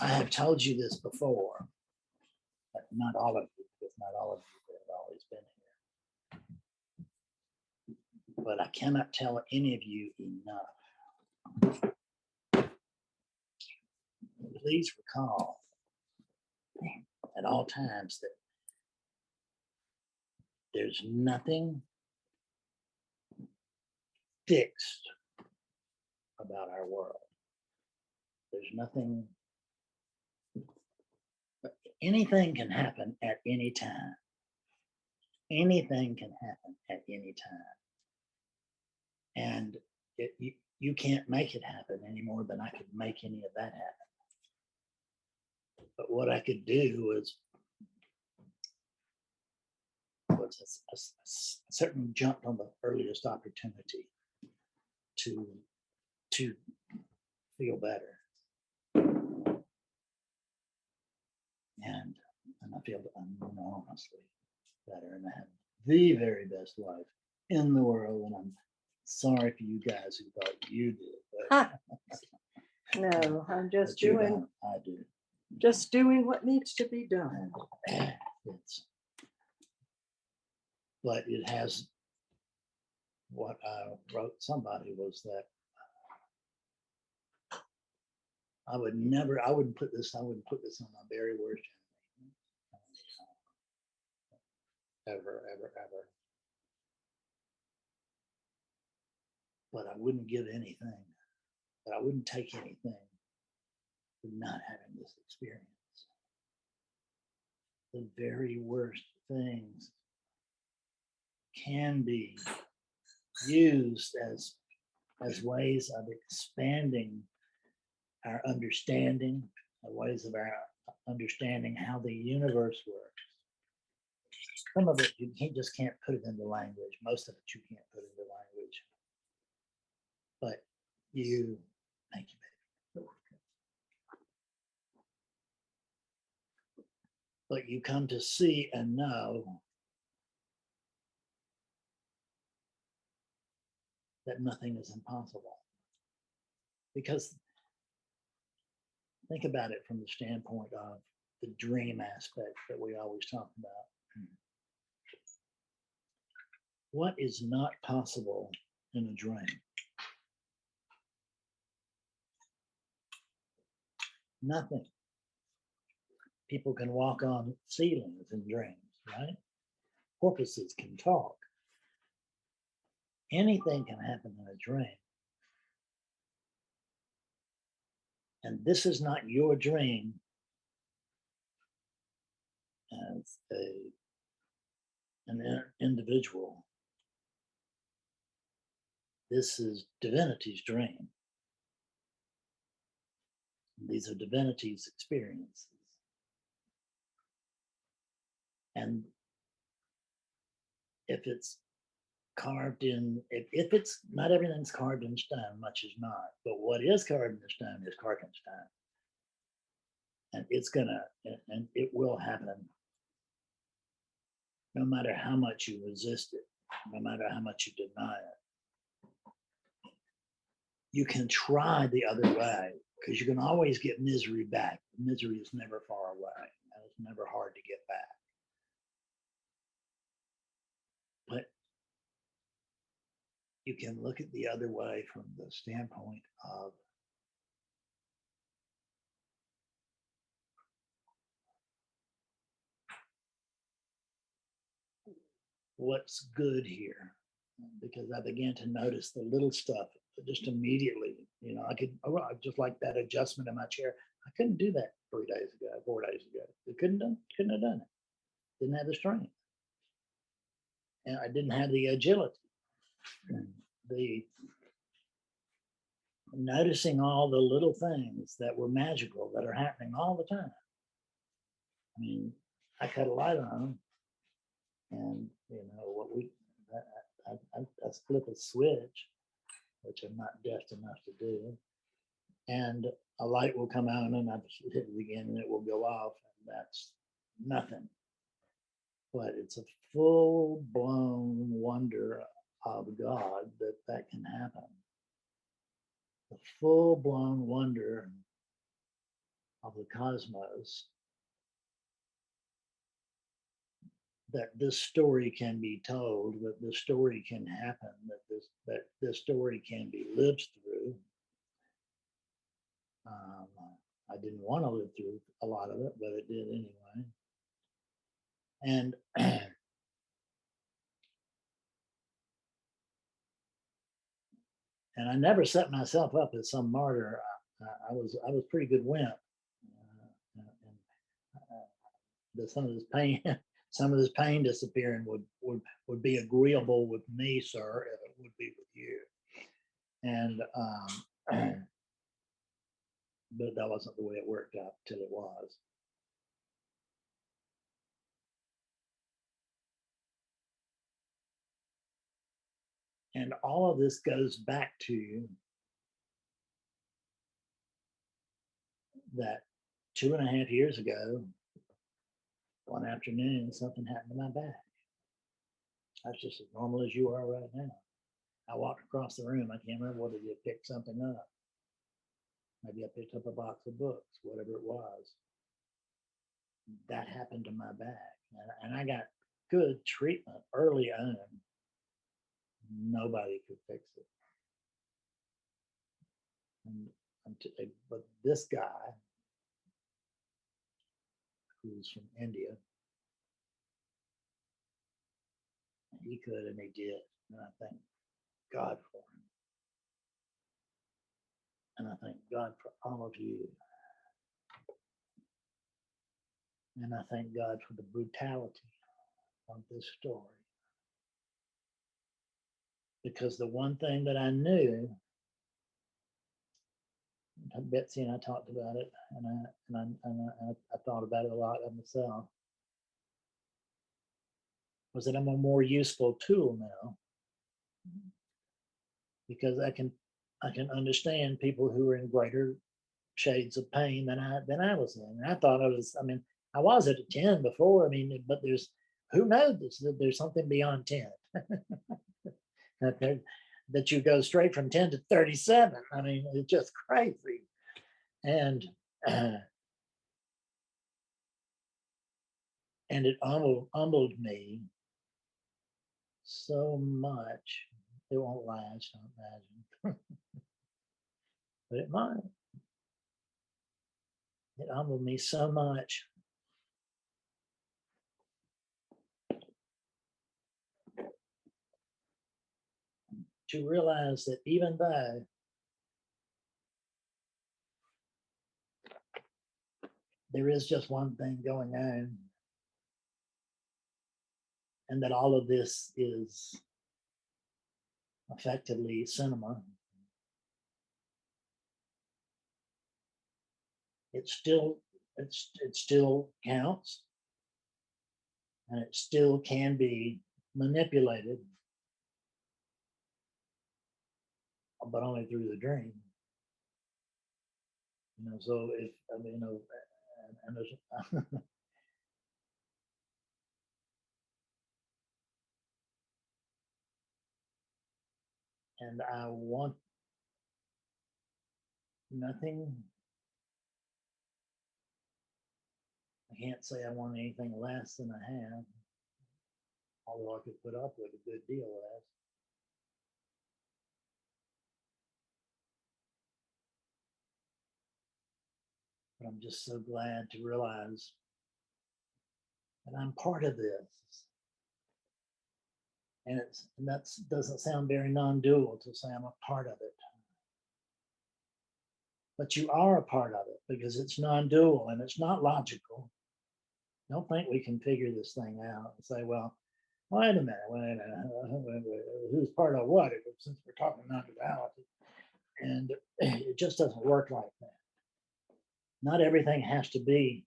I have told you this before, but not all of you, because not all of you have always been here. But I cannot tell any of you enough. Please recall at all times that there's nothing fixed about our world. There's nothing, anything can happen at any time. Anything can happen at any time. And you can't make it happen any more than I could make any of that happen. But what I could do was a certain jumped on the earliest opportunity to feel better. And I feel enormously better, and I have the very best life in the world, and I'm sorry for you guys who thought you did. But no, I'm just but you doing don't. I do. just doing what needs to be done. But it has, what I wrote somebody was that I wouldn't put this on my very worst enemy. Ever. But I wouldn't give anything, but I wouldn't take anything for not having this experience. The very worst things can be used as ways of expanding our understanding, ways of our understanding how the universe works. Some of it you can't put it into language. Most of it you can't put into language. But thank you, baby. But you come to see and know that nothing is impossible. Because think about it from the standpoint of the dream aspect that we always talk about. What is not possible in a dream? Nothing. People can walk on ceilings in dreams, right? Porpoises can talk. Anything can happen in a dream. And this is not your dream as an individual. This is divinity's dream. These are divinity's experiences. And if it's carved in, if it's not everything's carved in stone, much is not, but what is carved in stone is Karkenstein. And and it will happen no matter how much you resist it, no matter how much you deny it. You can try the other way because you can always get misery back. Misery is never far away, and it's never hard to get back. But you can look at the other way from the standpoint of what's good here, because I began to notice the little stuff just immediately. I could, just like that adjustment in my chair. I couldn't do that 4 days ago. I couldn't have done it. Didn't have the strength. And I didn't have the agility. The noticing all the little things that were magical that are happening all the time. I mean, I cut a light on, and I flip a switch, which I'm not deft enough to do, and a light will come on, and I hit it again, and it will go off, and that's nothing. But it's a full-blown wonder of God that can happen. The full-blown wonder of the cosmos, that this story can be told, that this story can happen, that this story can be lived through. I didn't want to live through a lot of it, but it did anyway. And and I never set myself up as some martyr. I was a pretty good wimp. Some of this pain, some of this pain disappearing would be agreeable with me, sir, if it would be with you. And but that wasn't the way it worked out till it was. And all of this goes back to that 2.5 years ago, one afternoon, something happened to my back. I was just as normal as you are right now. I walked across the room. I can't remember whether you picked something up. Maybe I picked up a box of books, whatever it was. That happened to my back. And I got good treatment early on. Nobody could fix it. But this guy, who's from India, he could and he did. And I thank God for him. And I thank God for all of you. And I thank God for the brutality of this story. Because the one thing that I knew, Betsy and I talked about it, and I thought about it a lot of myself, was that I'm a more useful tool now, because I can understand people who are in greater shades of pain than I was in. And I thought I was at a 10 before. But who knows that there's something beyond 10. that you go straight from 10 to 37. It's just crazy. And and it humbled me so much. It won't last, I imagine. But it might. It humbled me so much to realize that even though there is just one thing going on, and that all of this is effectively cinema, it still counts, and it still can be manipulated, but only through the dream. So if and there's and I want nothing. I can't say I want anything less than I have, although I could put up with a good deal less. But I'm just so glad to realize that I'm part of this. And that doesn't sound very non-dual to say I'm a part of it. But you are a part of it because it's non-dual and it's not logical. Don't think we can figure this thing out and say, well, wait a minute, who's part of what? Since we're talking non-duality. And it just doesn't work like that. Not everything has to be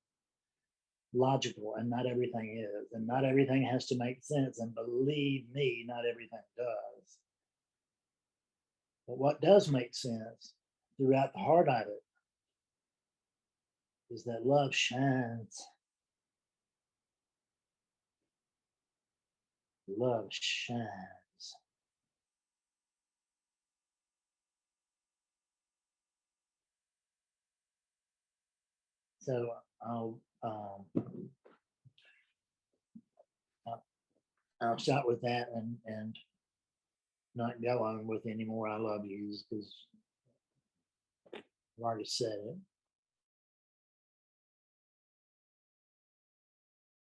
logical, and not everything is, and not everything has to make sense. And believe me, not everything does. But what does make sense throughout the heart of it is that love shines. Love shines. So I'll start with that and not go on with any more I love yous because I've already said it.